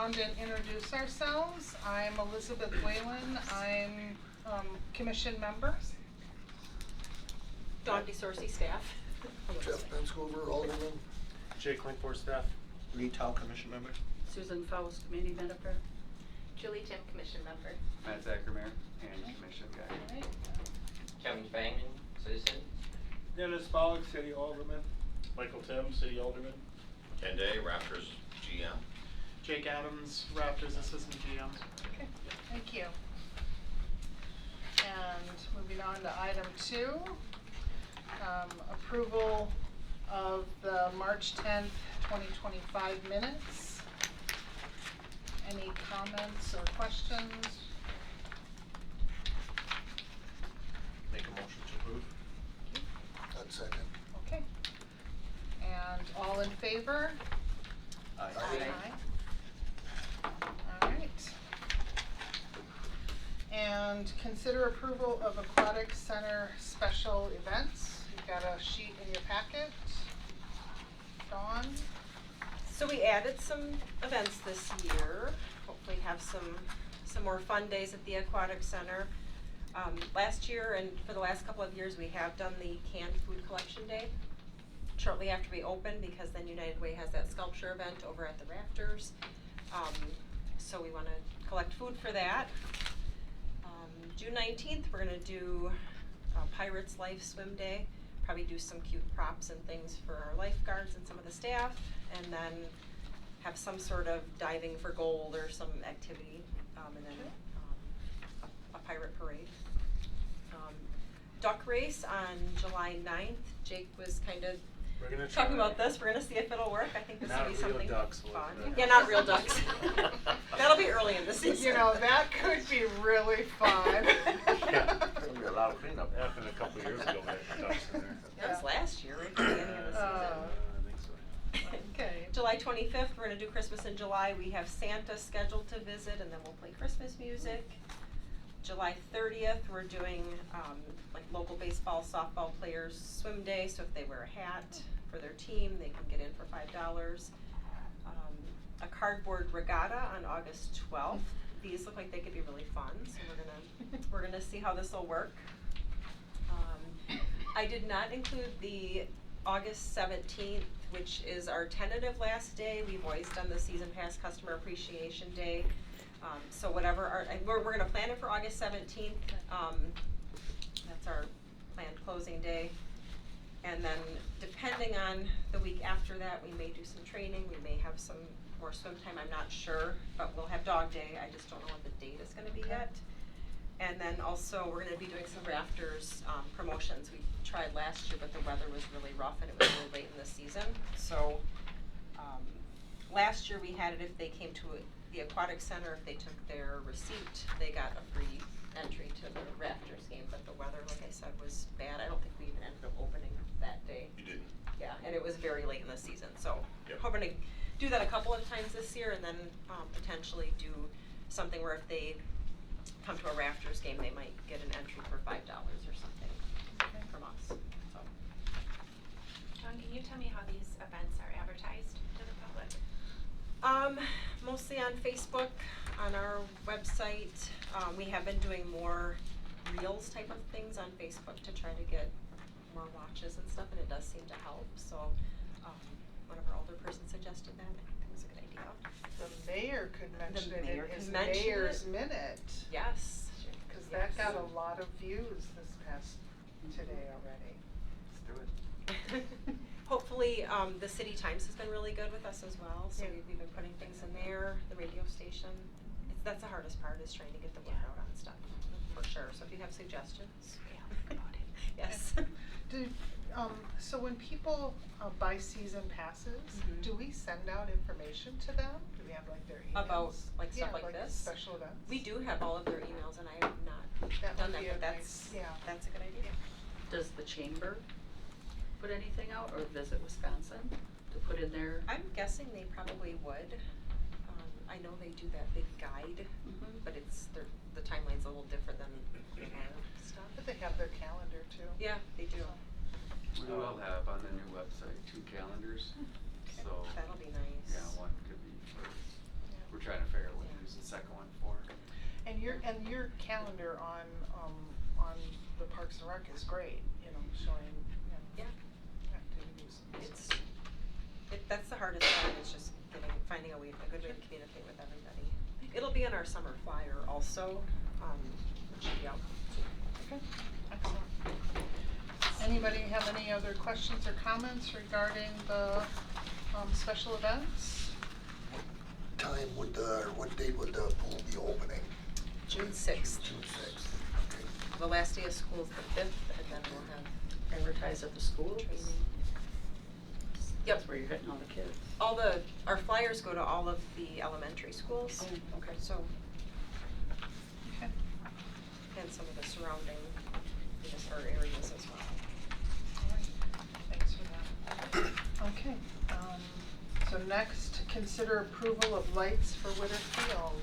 around and introduce ourselves. I'm Elizabeth Whalen. I'm commission member. Dawn DeSorcy, staff. Jeff Penscover, Alderman. Jay Klinkfors, staff. Lee Tao, commission member. Susan Faust, committee member. Julie Tim, commission member. Matt Zackermeyer, and commission guy. Alright. Kevin Fangman, citizen. Dennis Pollock, city alderman. Michael Tim, city alderman. Ken Day, Raptors GM. Jake Adams, Raptors assistant GM. Okay, thank you. And moving on to item 2, approval of the March 10th, 2025 minutes. Any comments or questions? Make a motion to approve. I'd second. Okay. And all in favor? Aye. All right. And consider approval of aquatic center special events. You've got a sheet in your packet. Dawn? So we added some events this year. Hopefully have some more fun days at the Aquatic Center. Last year and for the last couple of years we have done the canned food collection day shortly after we open, because then United Way has that sculpture event over at the Rafters. So we want to collect food for that. June 19th we're going to do Pirates Life Swim Day. Probably do some cute props and things for our lifeguards and some of the staff, and then have some sort of diving for gold or some activity, and then a pirate parade. Duck race on July 9th. Jake was kind of We're gonna talking try. about this. We're gonna see if it'll work. I think this Not will be real something ducks, fun. Elizabeth. Yeah, not real ducks. That'll be early in the season. You know, that could be really fun. Yeah, there's gonna be a lot of cleanup. Happened a couple years ago, we had ducks in there. That was last year, right at the beginning of the season. I think so, yeah. Okay. July 25th, we're gonna do Christmas in July. We have Santa scheduled to visit, and then we'll play Christmas music. July 30th, we're doing like local baseball, softball players swim day. So if they wear a hat for their team, they can get in for $5. A cardboard regatta on August 12th. These look like they could be really fun, so we're gonna see how this will work. I did not include the August 17th, which is our tentative last day. We've always done the season pass customer appreciation day. So whatever we're gonna plan it for August 17th. That's our planned closing day. And then depending on the week after that, we may do some training. We may have some more swim time, I'm not sure, but we'll have dog day. I just don't know what the date is gonna be yet. And then also we're gonna be doing some Rafters promotions. We tried last year, but the weather was really rough and it was really late in the season. So last year we had it if they came to the Aquatic Center, if they took their receipt, they got a free entry to the Rafters game, but the weather, like I said, was bad. I don't think we even ended up opening that day. You didn't. Yeah, and it was very late in the season, so Yep. hoping to do that a couple of times this year, and then potentially do something where if they come to a Rafters game, they might get an entry for $5 or something from us. So. Dawn, can you tell me how these events are advertised to the public? Mostly on Facebook, on our website. We have been doing more reels type of things on Facebook to try to get more watches and stuff, and it does seem to help. So one of our older persons suggested that. I think that was a good idea. The mayor could mention it mayor in his could mention mayor's it. minute. Yes. Cause that got a lot of views this past today already. Let's do it. Hopefully, the City Times has been really good with us as well, so Yeah. we've been putting things in there, the radio station. That's the hardest part, is trying to get the word out on stuff, for sure. So if you have suggestions. Yeah, about it. Yes. So when people buy season passes, Mhm. do we send out information to them? Do we have like their emails? About, like, stuff Yeah, like this? special events? We do have all of their emails, and I have not That done would that, be a but nice- that's, yeah. that's a good idea. Does the chamber put anything out, or Visit Wisconsin to put in their? I'm guessing they probably would. I know they do that big guide, but the timeline's a little different than our stuff. But they have their calendar too. Yeah, they do. We will have on the new website 2 calendars, so That'll be nice. yeah, one could be for, we're trying your calendar on the Parks and Rec is great, you know, showing, Yeah. activities. That's the hardest part, is just finding a good way to communicate with everybody. It'll be in our summer flyer also, it should be out soon. Okay, excellent. Anybody have any other questions or comments regarding the, special events? What date would the pool be opening? June 6th. June 6th. Okay. The last day of school is the 5th, and then we'll have Advertise at the schools? training. That's Yep. where you're hitting all the kids. Our flyers go to all of the elementary schools. Oh, okay. So, Okay. and some of the surrounding, areas as well. All right, thanks for that. Okay, so next, consider approval of lights for Witter Field.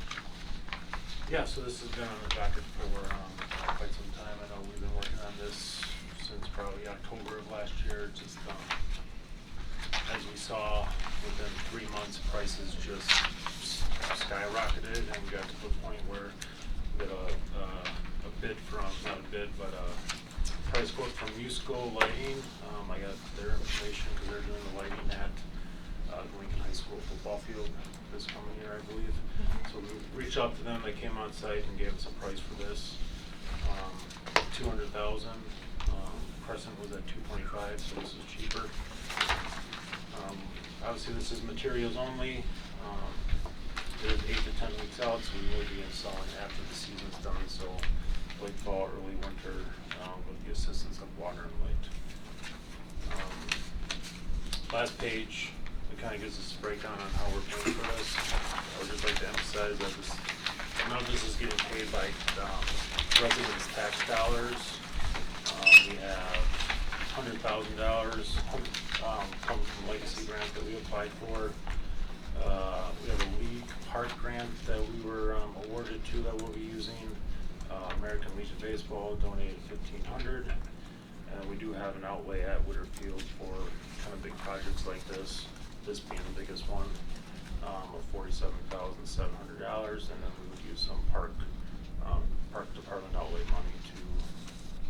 Yeah, so this has been on the docket for quite some time. I know we've been working on this since probably October of last year. Just as we saw, within 3 months, prices just skyrocketed, and we got to the point where we got a bid from, not a bid, but a price quote from Musco Lighting. I got their information because they're doing the lighting at Lincoln High School football field this coming year, I believe. So we reached out to them, they came on site and gave us a price for this, $200,000. Crescent was at $225,000, so this is cheaper. Obviously this is materials only. It is 8 to 10 weeks out, so we will be installing after the season's done, so late fall, early winter, with the assistance of water and light. Last page, it kind of gives us a breakdown on how we're paying for this. I would just like to emphasize that none of this is getting paid by residents' tax dollars. We have $100,000 come from legacy grant that we applied for. We have a league park grant that we were awarded to that we'll be using. American Legion Baseball donated $1,500, and we do have an outlay at Witter Field for kind of big projects like this being the biggest one, of $47,700, and then we would use some park department outlay money to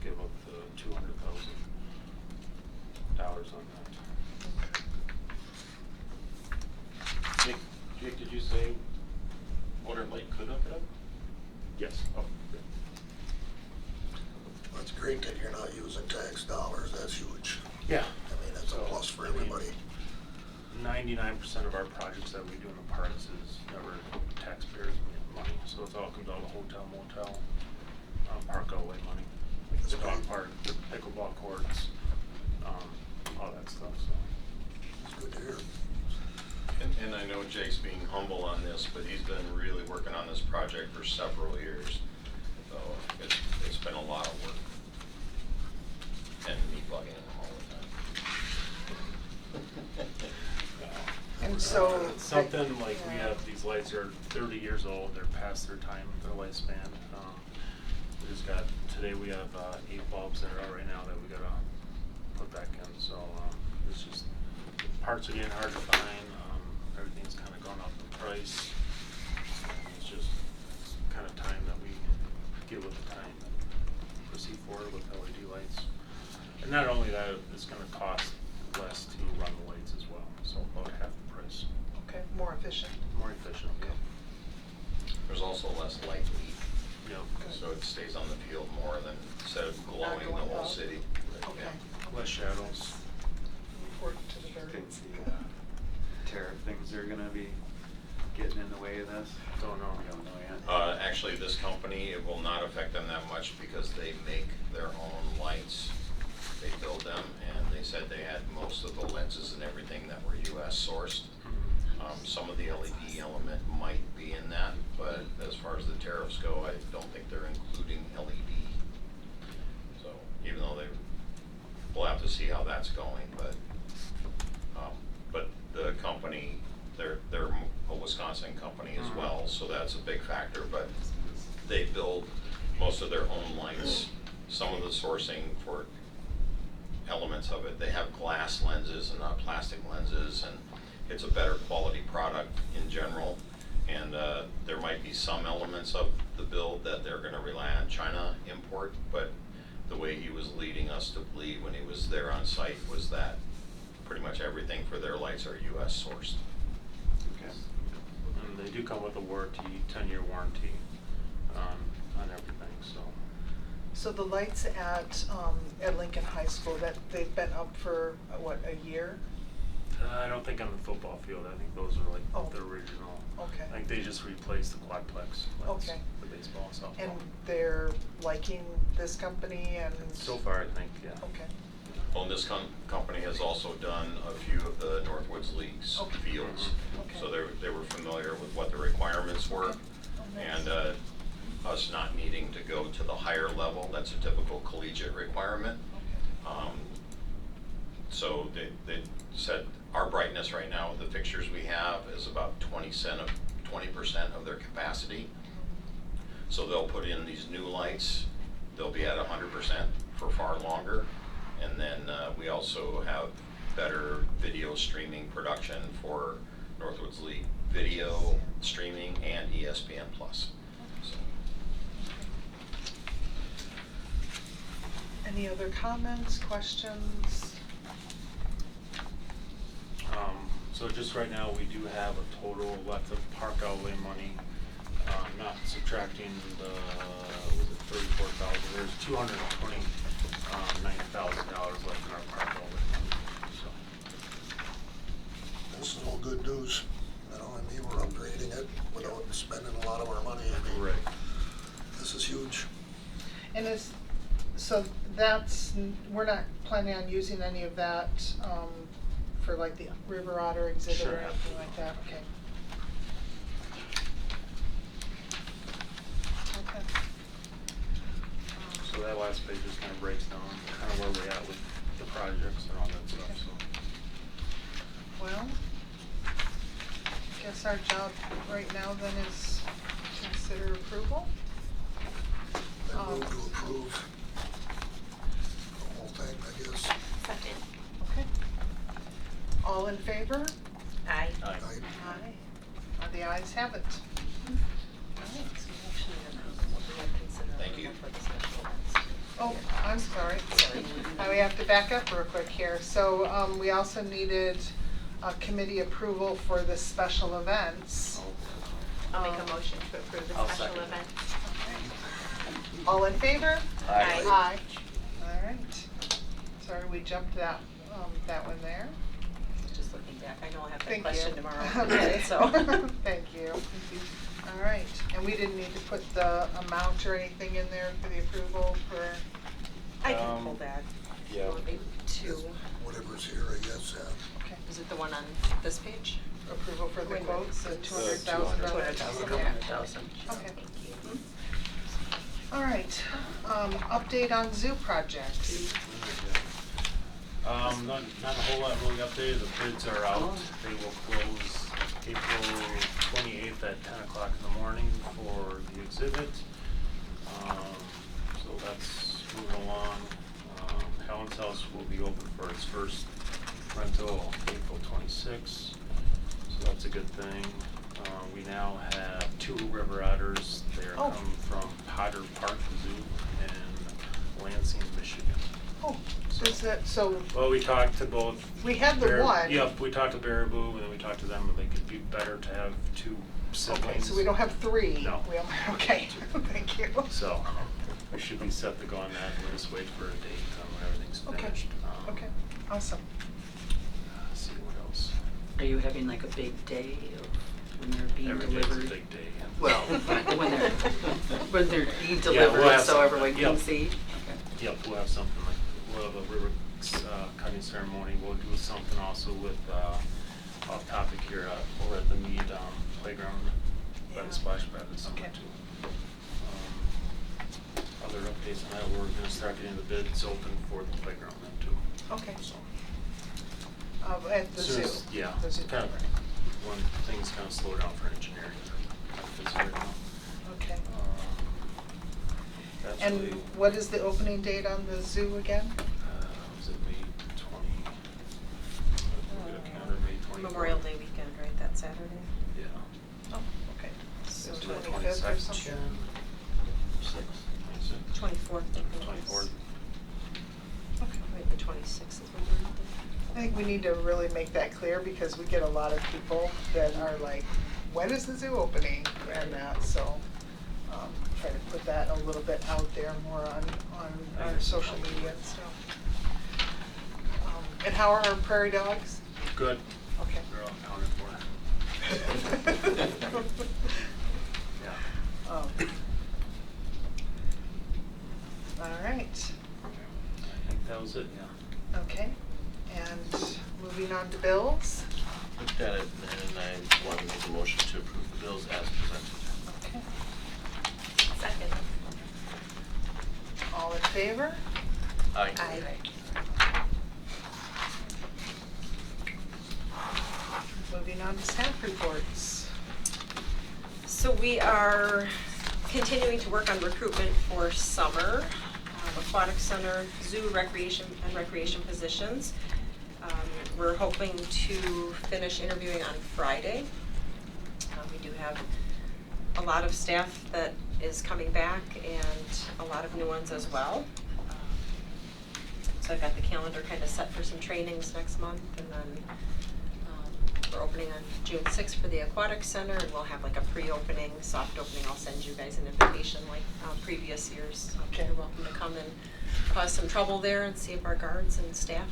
give up the $200,000 on that. Jake, did you say Water and Light could hook it up? Yes. Oh, good. That's great that you're not using tax dollars, that's huge. Yeah. I mean, that's a So, plus for I mean, everybody. 99% of our projects that we do in the parks is never taxpayers' money, so it all comes out of hotel, motel, park outlay money. Like the dog park, the pickleball courts, all that stuff, so. It's good to hear. And I know Jake's being humble on this, but he's been really working on this project for several years. So it's been a lot of work. And me bugging him all the time. And so. Something like we have, these lights are 30 years old, they're past their time, their lifespan. We just got, today we have 8 bulbs that are out right now that we gotta put back in, so it's just, parts are getting hard to find, everything's kind of gone up in price. It's just kind of time that we get with the time and proceed forward with LED lights. And not only that, it's gonna cost less to run the lights as well, so about half the price. Okay, more efficient. More efficient, yeah. There's also less light leak, Yeah. so it stays on the field more than instead of glowing the going whole out. city. Okay. Yeah. Less shadows. Important to the burden. Think the tariff things are gonna be getting in the way of this? Don't know. Don't know yet. Actually, this company, it will not affect them that much because they make their own lights. They build them, and they said they had most of the lenses and everything that were US sourced. Some of the LED element might be in that, but as far as the tariffs go, I don't think they're including LED. So even though we'll have to see how that's going, but the company, they're a Wisconsin company as well, so that's a big factor, but they build most of their own lights. Some of the sourcing for elements of it, they have glass lenses and not plastic lenses, and it's a better quality product in general. And there might be some elements of the build that they're gonna rely on China import, but the way he was leading us to believe when he was there on site was that pretty much everything for their lights are US sourced. Okay. And they do come with a warranty, 10-year warranty on everything, so. So the lights at Lincoln High School, that they've been up for, what, a year? I don't think on the football field, I think those are like Oh. the original. Okay. I think they just replaced the quadplex lights Okay. for baseball and softball. And they're liking this company and? So far, I think, yeah. Okay. Well, and this company has also done a few of the Northwoods League's Okay. fields. Okay. So they were familiar with what the requirements were. Okay. Oh, nice. And us not needing to go to the higher level, that's a typical collegiate requirement. Okay. So they said our brightness right now, the fixtures we have is about 20% of their capacity. So they'll put in these new lights, they'll be at 100% for far longer. And then we also have better video streaming production for Northwoods League video streaming and ESPN Plus. So. Any other comments, questions? So just right now, we do have a total left of park outlay money, not subtracting the, was it 34,000, there's $229,000 left in our park outlay money, so. This is all good news. You know, I mean, we're upgrading it without spending a lot of our money. I mean, Right. this is huge. And so we're not planning on using any of that, for like the River Otter exhibit Sure, or anything like that, okay? Okay. So that last page just kind of breaks down kind of where we're at with the projects and all that stuff, so. Well, guess our job right now then is consider approval. I move to approve the whole thing, I guess. Second. Okay. All in favor? Aye. I, Aye. The ayes have it. Thank you. Oh, I'm sorry. We have to back up real quick here. So, we also needed a committee approval for the special events. I'll make a motion to approve the I'll special second. event. All in favor? Aye. Aye. All right. Sorry, we jumped that one there. Just looking back, I know I'll have that Thank question you. tomorrow. Okay. So. Thank you. All right. And we didn't need to put the amount or anything in there for the approval for, I can pull that. Yeah. Or maybe two. whatever's here, I guess, okay, Is it the one on this page? approval for the Wait a minute. quotes, the It's $200,000. 200,000. Okay. 200,000. Okay. Thank you. All right. Update on zoo projects. Not a whole lot really updated, the bids are out, they will close April 28th at 10 o'clock in the morning for the exhibit. So that's moving along. Helen's House will be open for its first rental April 26th, so that's a good thing. We now have 2 river otters, they are Oh. coming from Potter Park Zoo in Lansing, Michigan. Oh, is that, so Well, we talked to both. we had the Bear- one. Yep, we talked to Baraboo, and then we talked to them, and they could be better to have 2 siblings. Okay, so we don't have 3. No. We only, okay, thank you. So, we should be set to go on that, we'll just wait for a date when everything's Okay, finished. okay, awesome. Let's see what else. Are you having like a big day of when they're being Every delivered? day's a big day. Well, when they're being Yeah, delivered, we'll have so some- everyone can yep. see? Yep, we'll have something like, we'll have a river cutting ceremony, we'll do something also with, off topic here, over at the Mead playground by Yeah. the splash pad this summer Okay. too. Other updates on that, we're gonna start getting the bids open for the playground then too. Okay. So, At the soon zoo. as- Yeah, The zoo. kind of, when things kind of slow down for engineering, it's right now. Okay. That's And really, what is the opening date on the zoo again? was it May 20? Look at a calendar, May 24. Memorial Day weekend, right, that Saturday? Yeah. Oh, okay. So It's 25th or something? 24th, I think it was. 24th. Okay. Right, the 26th is when we're open. I think we need to really make that clear because we get a lot of people that are like, when is the zoo opening? And that, so, try to put that a little bit out there more on our social media and stuff. And how are our prairie dogs? Good. Okay. They're all accounted for. Yeah. All right, I think that was it, yeah. okay, and moving on to bills. Looked at it and I want to make a motion to approve the bills as presented. Okay, Second. all in favor? Aye. Moving on to staff reports. So we are continuing to work on recruitment for summer, aquatic center, zoo, recreation positions. We're hoping to finish interviewing on Friday. We do have a lot of staff that is coming back and a lot of new ones as well. So I've got the calendar kind of set for some trainings next month, and then we're opening on June 6th for the aquatic center, and we'll have like a pre-opening, soft opening. I'll send you guys an invitation like previous years. Okay. You're welcome to come and cause some trouble there and see if our guards and staff.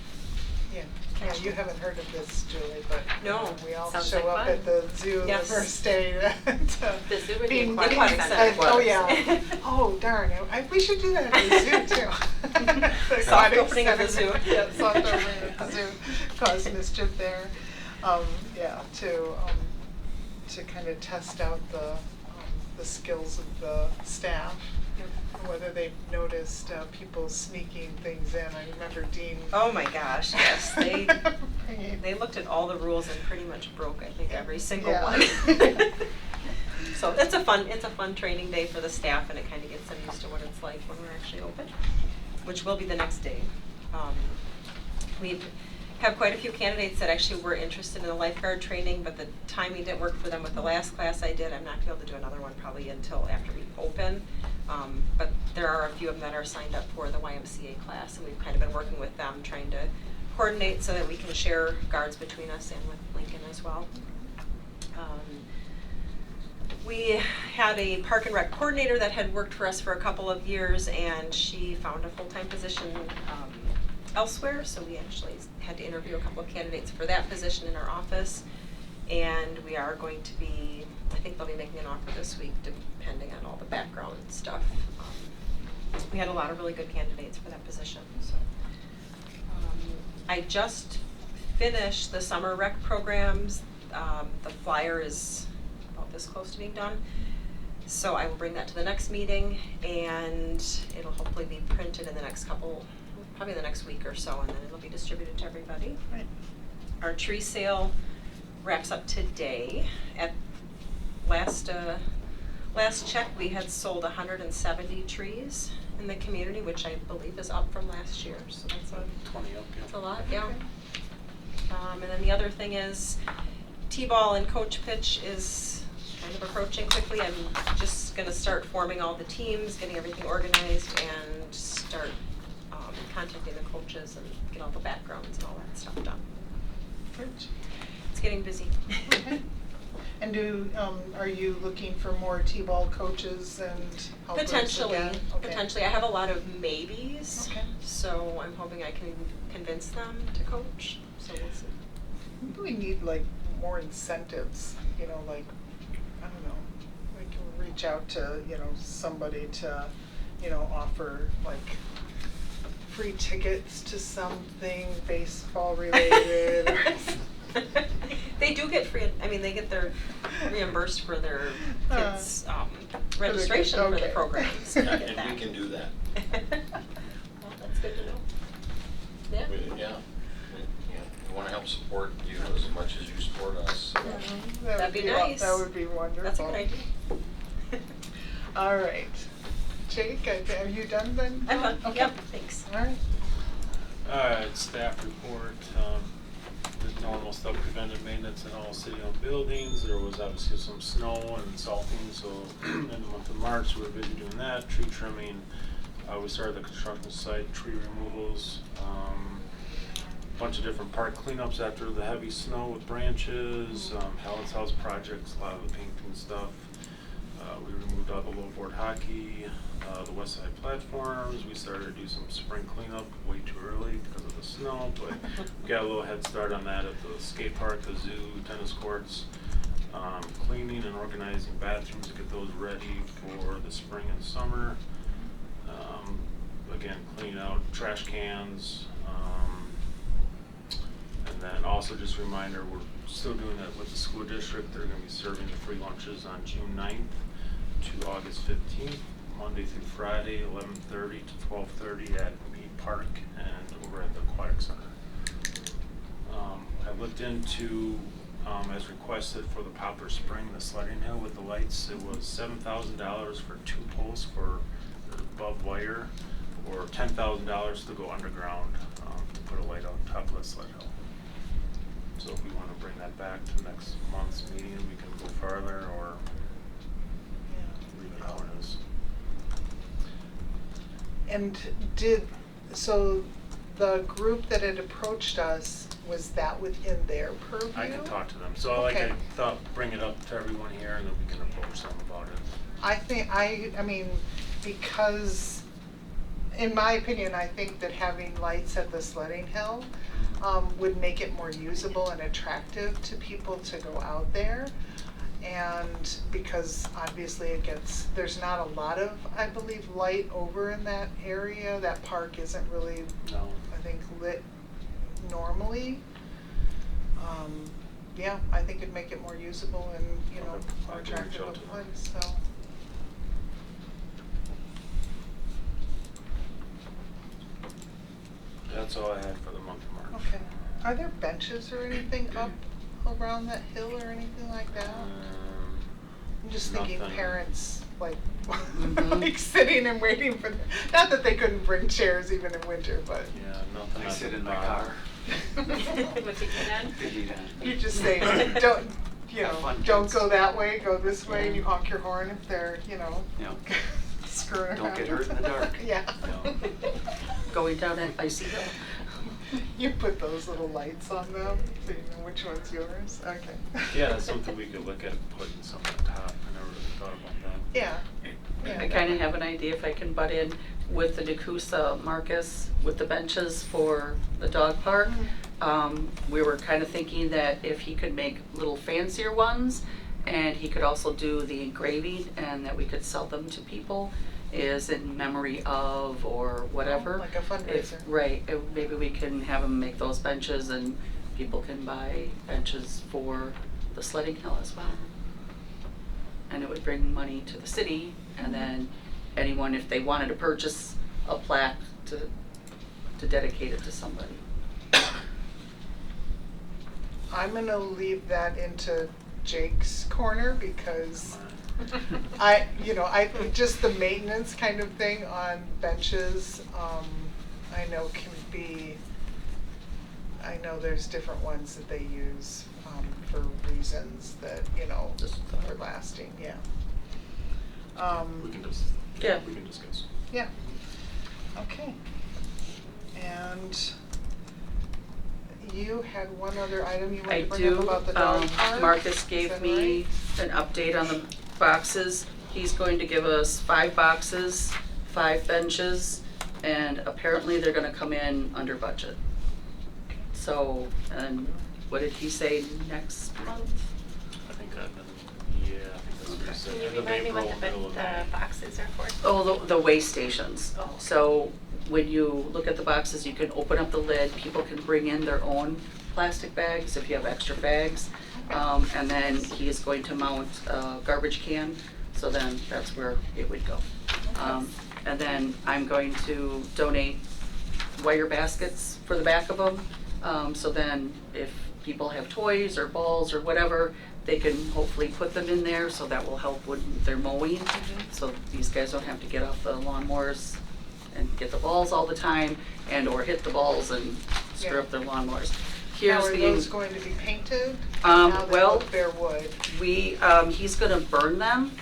Yeah, you haven't heard of this, Julie, but No. we all Sounds show like up fun. at the zoo the Yes. first day to The zoo would be being- aquatic Aquatic center. center. Oh, yeah. Oh, darn, we should do that at the zoo too. The Soft aquatic opening of the center. zoo. Yeah, soft opening at the zoo, cause mischief there. Yeah, to kind of test out the skills of the staff. Whether they've noticed people sneaking things in. I remember Dean. Oh my gosh, yes, they looked at all the rules and pretty much broke, I think, every single Yeah. one. So it's a fun training day for the staff, and it kind of gets them used to what it's like when we're actually open, which will be the next day. We have quite a few candidates that actually were interested in the lifeguard training, but the timing didn't work for them with the last class I did. I'm not gonna be able to do another one probably until after we open. But there are a few of them that are signed up for the YMCA class, and we've kind of been working with them, trying to coordinate so that we can share guards between us and with Lincoln as well. We had a park and rec coordinator that had worked for us for a couple of years, and she found a full-time position elsewhere, so we actually had to interview a couple of candidates for that position in our office. And we are going to be, I think they'll be making an offer this week, depending on all the background stuff. We had a lot of really good candidates for that position, so. I just finished the summer rec programs. The flyer is about this close to being done. So I will bring that to the next meeting, and it'll hopefully be printed in the next probably the next week or so, and then it'll be distributed to everybody. Right. Our tree sale wraps up today. At last check, we had sold 170 trees in the community, which I believe is up from last year, so that's 20 up, yeah. that's a lot, yeah. And then the other thing is, T-ball and coach pitch is kind of approaching quickly. I'm just gonna start forming all the teams, getting everything organized, and start contacting the coaches and get all the backgrounds and all that stuff done. It's getting busy. Okay. And are you looking for more T-ball coaches and helpers Potentially, again? Okay. potentially. I have a lot of maybes, Okay. so I'm hoping I can convince them to coach, so we'll see. Maybe we need like more incentives, like, I don't know, we can reach out to, somebody to, offer like free tickets to something baseball related or They do get they get their reimbursed for their kids' registration for the okay. programs. Yeah, They get and that. we can do that. Well, that's good to know. Yeah. Yeah, we wanna help support you as much as you support us. so. That That'd would be nice. That would be wonderful. That's a good idea. All right. Jake, are you done then? I'm done. Okay. Yep, thanks. All right. Alright, staff report, the normal stuff, preventive maintenance in all city-owned buildings. There was obviously some snow and salting, so in the month of March, we were busy doing that, tree trimming. We started the construction site, tree removals, bunch of different park cleanups after the heavy snow with branches, Helen's House projects, a lot of the painting stuff. We removed all the low board hockey, the west side platforms. We started to do some spring cleanup way too early because of the snow, but we got a little head start on that at the skate park, the zoo, tennis courts. Cleaning and organizing bathrooms to get those ready for the spring and summer. Again, cleaning out trash cans. And then also just a reminder, we're still doing that with the school district. They're going to be serving the free lunches on June 9th to August 15th, Monday through Friday, 11:30 to 12:30 at Mead Park and over at the Aquatic Center. I looked into, as requested for the Poplar Spring, the sledding hill with the lights. It was $7,000 for 2 posts for above wire, or $10,000 to go underground to put a light on top of the sled hill. So if we want to bring that back to next month's meeting, we can go farther or leave it how it is. And so the group that had approached us, was that within their purview? I can talk to them. So like Okay. I thought, bring it up to everyone here and then we can approach them about it. I mean, because, in my opinion, I think that having lights at the sledding hill would make it more usable and attractive to people to go out there. And because obviously there's not a lot of, I believe, light over in that area. That park isn't really, No. I think, lit normally. Yeah, I think it'd make it more usable and, Okay. more I can reach attractive out of to a them. place, so. That's all I had for the month of March. Okay. Are there benches or anything up around that hill or anything like that? I'm just thinking Nothing. parents, like, Mhm. like sitting and waiting for, not that they couldn't bring chairs even in winter, but. Yeah, nothing. I at sit the in my bottom. car. With the heat on? Good heat on. You just say, don't, Have fun, don't kids. go that way, go this way, and Yeah. you honk your horn if they're, Yeah. screwing around. Don't get hurt in the dark. Yeah. No. Going down an icy hill. You put those little lights on them, so you know which one's yours, okay. Yeah, that's something we could look at putting some on top. I never really thought about that. Yeah. Yeah. I kind of have an idea if I can butt in with the Nakusa Marcus with the benches for the dog park. We were kind of thinking that if he could make little fancier ones and he could also do the engraving and that we could sell them to people is in memory of or whatever. Like a fundraiser. Right, maybe we can have him make those benches and people can buy benches for the sledding hill as well. And it would bring money to the city, and then anyone, if they wanted to purchase a plaque to dedicate it to somebody. I'm gonna leave that into Jake's corner because Mine. I just the maintenance kind of thing on benches, I know can be, I know there's different ones that they use, for reasons that, Just are lasting, yeah. We can just, Yeah. we can discuss. Yeah, okay. And you had one other item you I wanted to bring up do, about the dog park? Marcus Is gave that me right? an update on the boxes. He's going to give us 5 boxes, 5 benches, and apparently they're gonna come in under budget. So, and what did he say, next month? I think I think that's what you said. Can you End of remind me April, what middle of the May. boxes are for? Oh, the weigh stations. Oh, okay. So when you look at the boxes, you can open up the lid, people can bring in their own plastic bags if you have extra bags. And then he is going to mount a garbage can, so then that's where it would go. And then I'm going to donate wire baskets for the back of them. So then if people have toys or balls or whatever, they can hopefully put them in there, so that will help with their mowing. So these guys don't have to get off the lawnmowers and get the balls all the time and or hit the balls and screw Yeah. up their lawnmowers. Here's Now, are the. those going to be painted? Now they well, look bare wood. He's gonna burn them,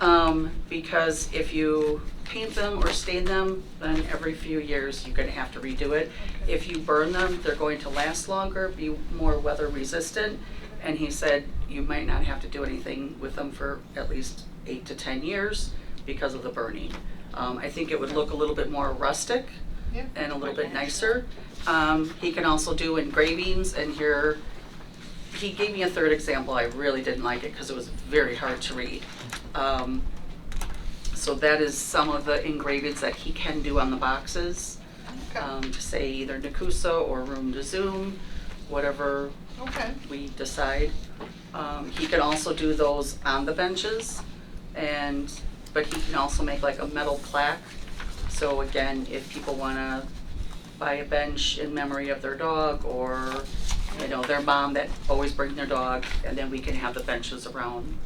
Okay. because if you paint them or stain them, then every few years you're gonna have to redo it. Okay. If you burn them, they're going to last longer, be more weather resistant, and he said you might not have to do anything with them for at least 8 to 10 years because of the burning. I think it would look a little bit more rustic Yeah. and a little bit nicer. He can also do engravings, and here, he gave me a third example. I really didn't like it because it was very hard to read. So that is some of the engravings that he can do on the boxes. Okay. To say either Nakusa or Room to Zoom, whatever Okay. we decide. He can also do those on the benches, but he can also make like a metal plaque. So again, if people wanna buy a bench in memory of their dog, or, you know, their mom that always bring their dog, and then we can have the benches around,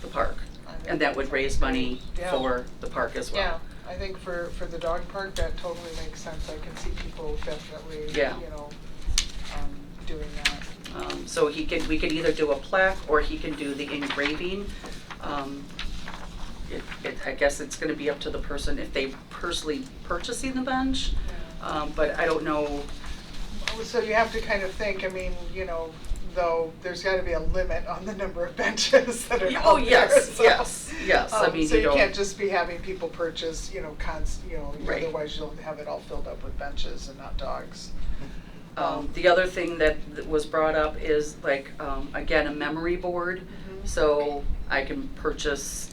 the park. And that would raise money Yeah. for the park as well. Yeah, I think for the dog park, that totally makes sense. I can see people definitely, Yeah. you know, doing that. So we could either do a plaque, or he can do the engraving. I guess it's gonna be up to the person if they personally purchasing the bench, but I don't know. So you have to kind of think, I mean, you know, though, there's gotta be a limit on the number of benches that are Oh, out there. yes, so, yes, I mean, so you you don't. can't just be having people purchase, you know, Right. otherwise you'll have it all filled up with benches and not dogs. The other thing that was brought up is like, again, a memory board. Mhm. So I can purchase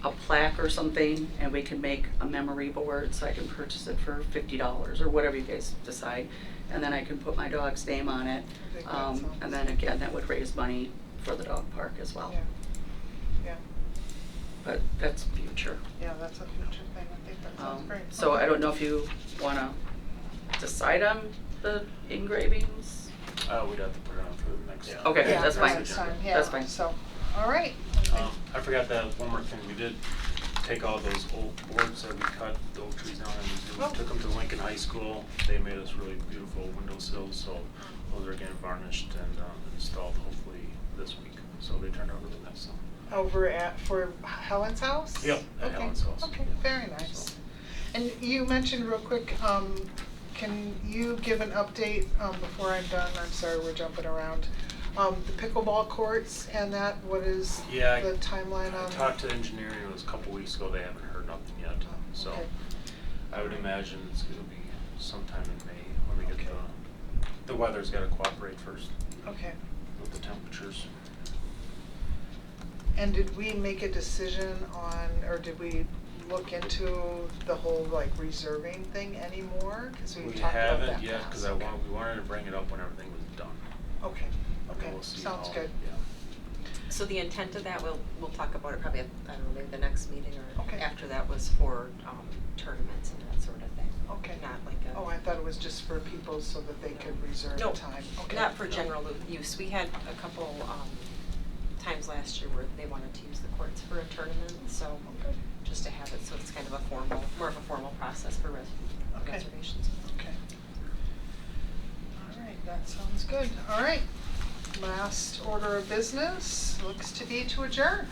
a plaque or something, and we can make a memory board, so I can purchase it for $50 or whatever you guys decide. And then I can put my dog's name on it. I think that sounds- And then again, that would raise money for the dog park as well. Yeah, yeah, But that's future. yeah, that's a future thing. I think that sounds great. So Okay. I don't know if you wanna decide on the engravings? We'd have to put it on for the next. Okay, Yeah, that's for fine. next time, yeah. That's fine. So, all right. I forgot that one more thing, we did take all those old boards that we cut, the oak trees down, and Oh. we took them to Lincoln High School. They made us really beautiful windowsills, so those are getting varnished and installed hopefully this week. So they turned out really nice, so. Over for Helen's house? Yep, at Okay, Helen's house. Okay, Yeah. very nice. So- And you mentioned real quick, can you give an update, before I'm done? I'm sorry, we're jumping around. The pickleball courts and that, what is Yeah, the timeline on? I talked to engineering, it was a couple weeks ago, they haven't heard nothing yet, so. Okay. I would imagine it's gonna be sometime in May when we get the weather's gotta cooperate first Okay. with the temperatures. And did we make a decision on, or did we look into the whole like reserving thing anymore? Cause we We talked about that haven't yet, cause last. we wanted to bring it up when everything was done. Okay, okay, We'll see sounds how- good. Yeah. So the intent of that, we'll talk about it probably at, I don't know, maybe the next meeting or Okay. after that, was for tournaments and that sort of thing. Okay. Not like a. Oh, I thought it was just for people so that they could reserve No, time. Okay. not for general use. We had a couple times last year where they wanted to use the courts for a tournament, so Okay. just to have it, so it's kind of more of a formal process for Okay. reservations. Okay. All right, that sounds good. All right. Last order of business looks to be to adjourn.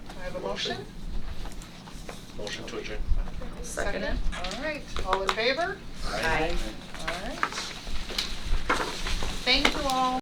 Do I have a motion? Motion to adjourn. Okay, Second it. All right, all in favor? Aye. All right. Thank you all.